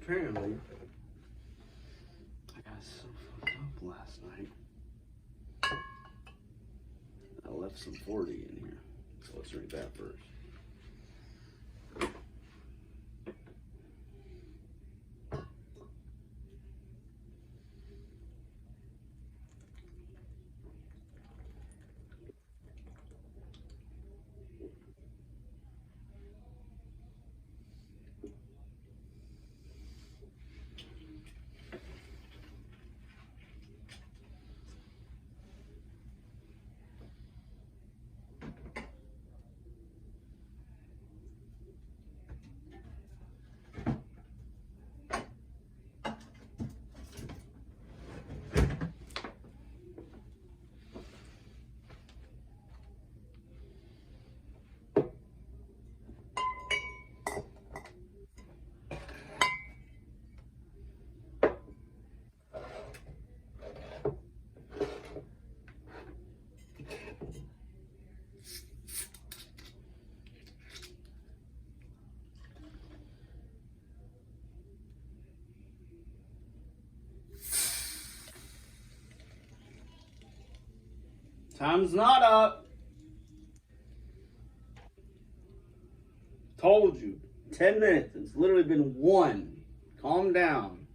apparently, I got so fucked up last night. I left some 40 in here. So let's drink that first. Time's not up. Told you. 10 minutes. It's literally been 1. Calm down.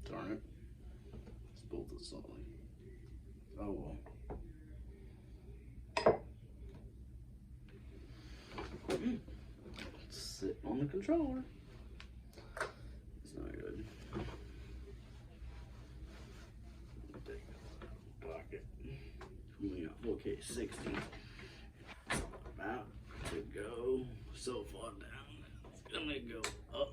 Darn it. Spilled the solid. Oh well. Sit on the controller. It's not good. Pocket. Coming up. Okay, 60. About to go so far down. It's gonna go up.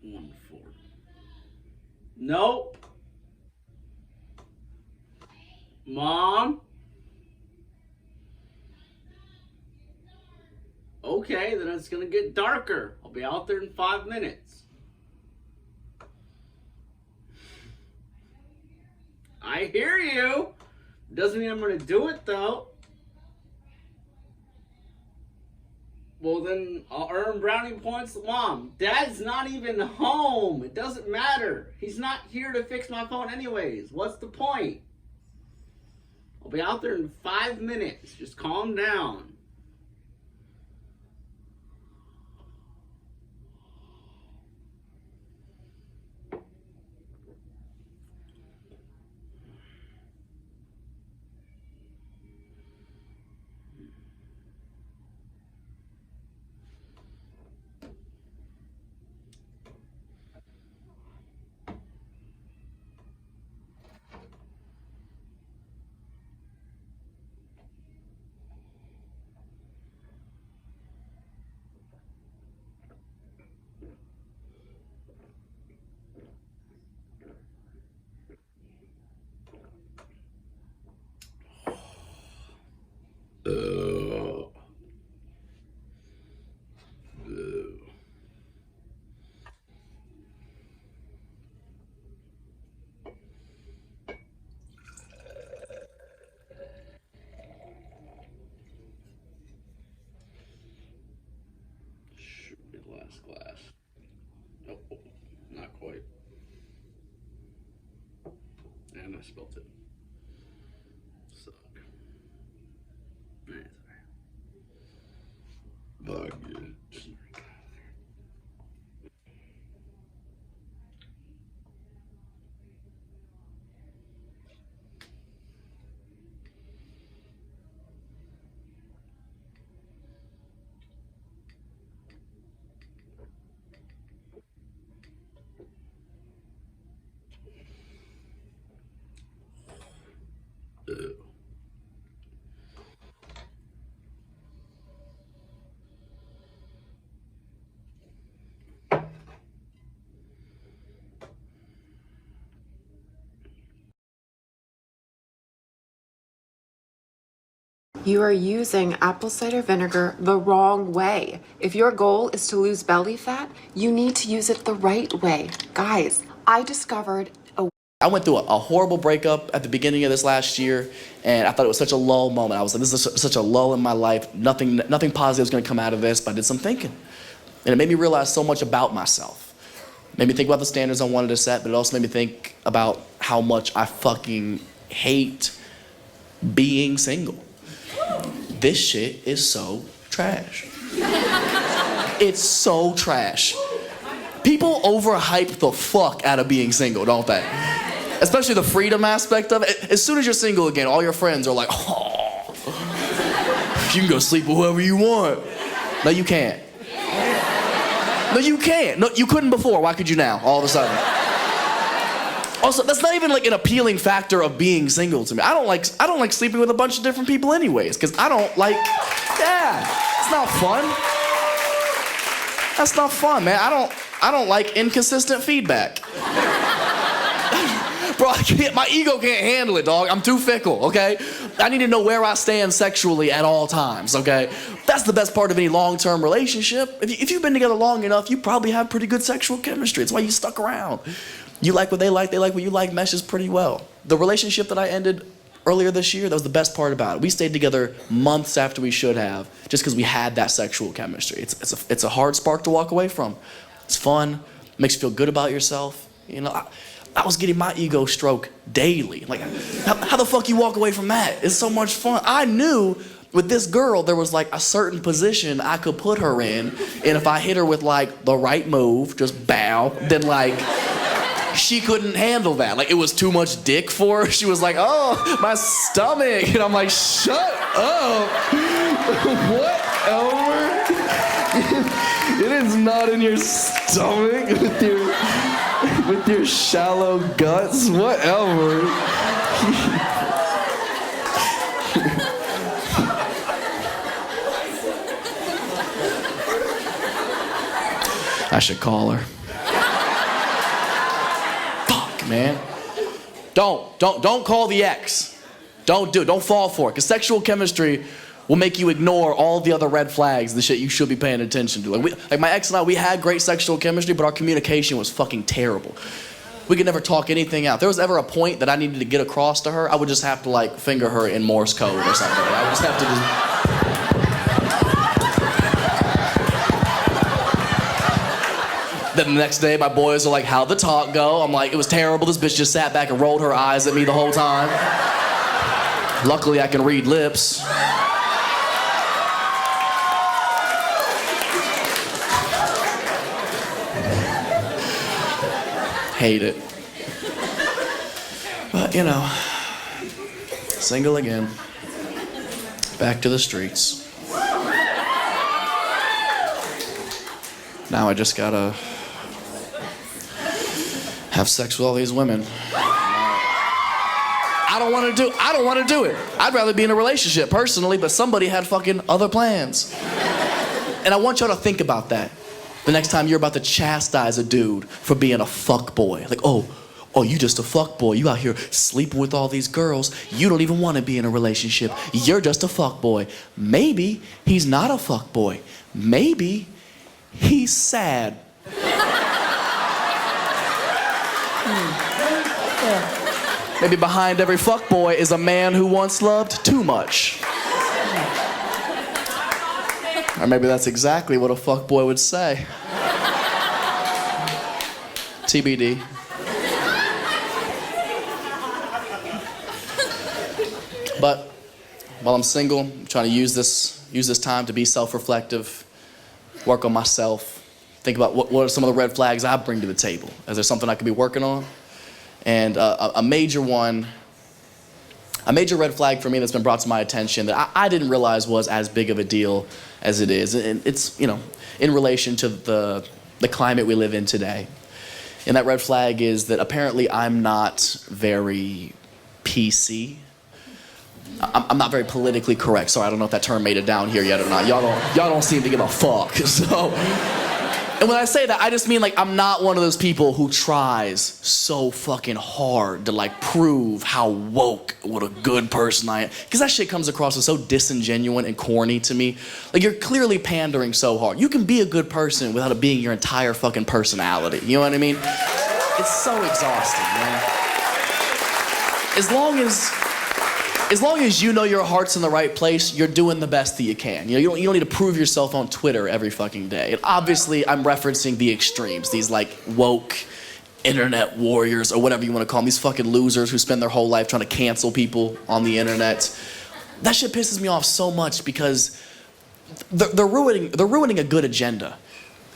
1-4. Nope. Mom? Okay, then it's gonna get darker. I'll be out there in 5 minutes. I hear you. Doesn't mean I'm gonna do it though. Well, then I'll earn brownie points. Mom, Dad's not even home. It doesn't matter. He's not here to fix my phone anyways. What's the point? I'll be out there in 5 minutes. Just calm down. Should be the last glass. Oh, not quite. And I spilled it. Suck. That's alright. Fuck you. Ew. You are using apple cider vinegar the wrong way. If your goal is to lose belly fat, you need to use it the right way. Guys, I discovered I went through a horrible breakup at the beginning of this last year, and I thought it was such a lull moment. I was like, this is such a lull in my life. Nothing positive is going to come out of this, but I did some thinking. And it made me realize so much about myself. It made me think about the standards I wanted to set, but it also made me think about how much I fucking hate being single. This shit is so trash. It's so trash. People overhype the fuck out of being single, don't they? Especially the freedom aspect of it. As soon as you're single again, all your friends are like, oh, you can go sleep with whoever you want. No, you can't. No, you can't. No, you couldn't before. Why could you now, all of a sudden? Also, that's not even like an appealing factor of being single to me. I don't like sleeping with a bunch of different people anyways, because I don't like, it's not fun. That's not fun, man. I don't like inconsistent feedback. Bro, my ego can't handle it, dog. I'm too fickle, okay? I need to know where I stand sexually at all times, okay? That's the best part of any long-term relationship. If you've been together long enough, you probably have pretty good sexual chemistry. It's why you stuck around. You like what they like what you like, meshes pretty well. The relationship that I ended earlier this year, that was the best part about it. We stayed together months after we should have, just because we had that sexual chemistry. It's a hard spark to walk away from. It's fun, makes you feel good about yourself. You know, I was getting my ego stroked daily. Like, how the fuck you walk away from that? It's so much fun. I knew with this girl, there was like a certain position I could put her in, and if I hit her with like the right move, just bow, then like, she couldn't handle that. Like, it was too much dick for her. She was like, oh, my stomach. And I'm like, shut up. What, Elmer? It is not in your stomach with your shallow guts. What, Elmer? I should call her. man. Don't call the ex. Don't do it. Don't fall for it. Because sexual chemistry will make you ignore all the other red flags, the shit you should be paying attention to. Like my ex and I, we had great sexual chemistry, but our communication was fucking terrible. We could never talk anything out. If there was ever a point that I needed to get across to her, I would just have to like finger her in Morse code or something. I would just have to just... Then the next day, my boys are like, how'd the talk go? I'm like, it was terrible. This bitch just sat back and rolled her eyes at me the whole time. Luckily, I can read lips. Hate it. But, you know, single again. Back to the streets. Now I just gotta have sex with all these women. I don't want to do it. I'd rather be in a relationship personally, but somebody had fucking other plans. And I want y'all to think about that the next time you're about to chastise a dude for being a fuck boy. Like, oh, you just a fuck boy. You out here sleeping with all these girls. You don't even want to be in a relationship. You're just a fuck boy. Maybe he's not a fuck boy. Maybe he's sad. Maybe behind every fuckboy is a man who once loved too much. Or maybe that's exactly what a fuckboy would say. TBD. But while I'm single, I'm trying to use this time to be self-reflective, work on myself, think about what are some of the red flags I bring to the table. Is there something I could be working on? And a major red flag for me that's been brought to my attention that I didn't realize was as big of a deal as it is. And it's, in relation to the climate we live in today. And that red flag is that apparently I'm not very PC. I'm not very politically correct. Sorry, I don't know if that term made it down here yet or not. Y'all don't seem to give a fuck. So, and when I say that, I just mean like I'm not one of those people who tries so fucking hard to like prove how woke, what a good person I am. Because that shit comes across as so disingenuous and corny to me. Like you're clearly pandering so hard. You can be a good person without it being your entire fucking personality. You know what I mean? It's so exhausting, man. As long as you know your heart's in the right place, you're doing the best that you can. You don't need to prove yourself on Twitter every fucking day. And obviously, I'm referencing the extremes. These like woke internet warriors or whatever you want to call them. These fucking losers who spend their whole life trying to cancel people on the internet. That shit pisses me off so much because they're ruining a good agenda.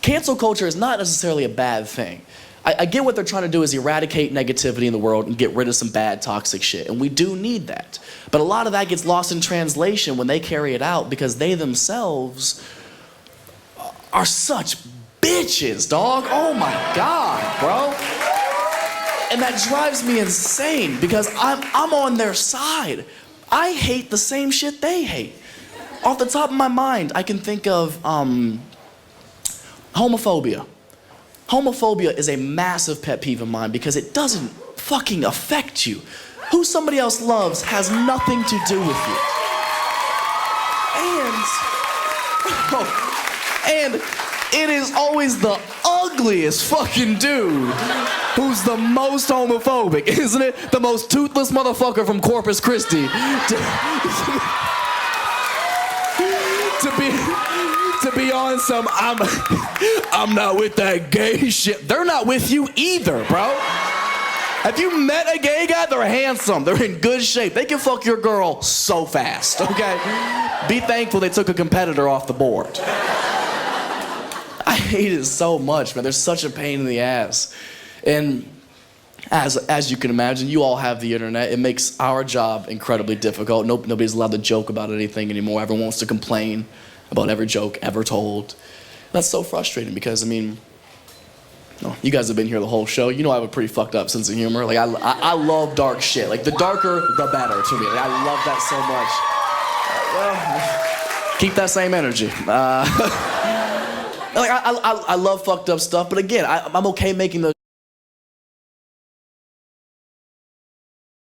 Cancel culture is not necessarily a bad thing. I get what they're trying to do is eradicate negativity in the world and get rid of some bad toxic shit, and we do need that. But a lot of that gets lost in translation when they carry it out because they themselves are such bitches, dog. Oh my God, bro. And that drives me insane because I'm on their side. I hate the same shit they hate. Off the top of my mind, I can think of homophobia. Homophobia is a massive pet peeve of mine because it doesn't fucking affect you. Who somebody else loves has nothing to do with you. And it is always the ugliest fucking dude who's the most homophobic, isn't it? The most toothless motherfucker from Corpus Christi. To be on some, I'm not with that gay shit. They're not with you either, bro. Have you met a gay guy? They're handsome. They're in good shape. They can fuck your girl so fast, okay? Be thankful they took a competitor off the board. I hate it so much, man. They're such a pain in the ass. And as you can imagine, you all have the internet. It makes our job incredibly difficult. Nobody's allowed to joke about anything anymore. Everyone wants to complain about every joke ever told. That's so frustrating because, you guys have been here the whole show. You know I have a pretty fucked up sense of humor. Like, I love dark shit. Like, the darker, the better to me. Like, I love that so much. Well, keep that same energy. I love fucked up stuff, but again, I'm okay making those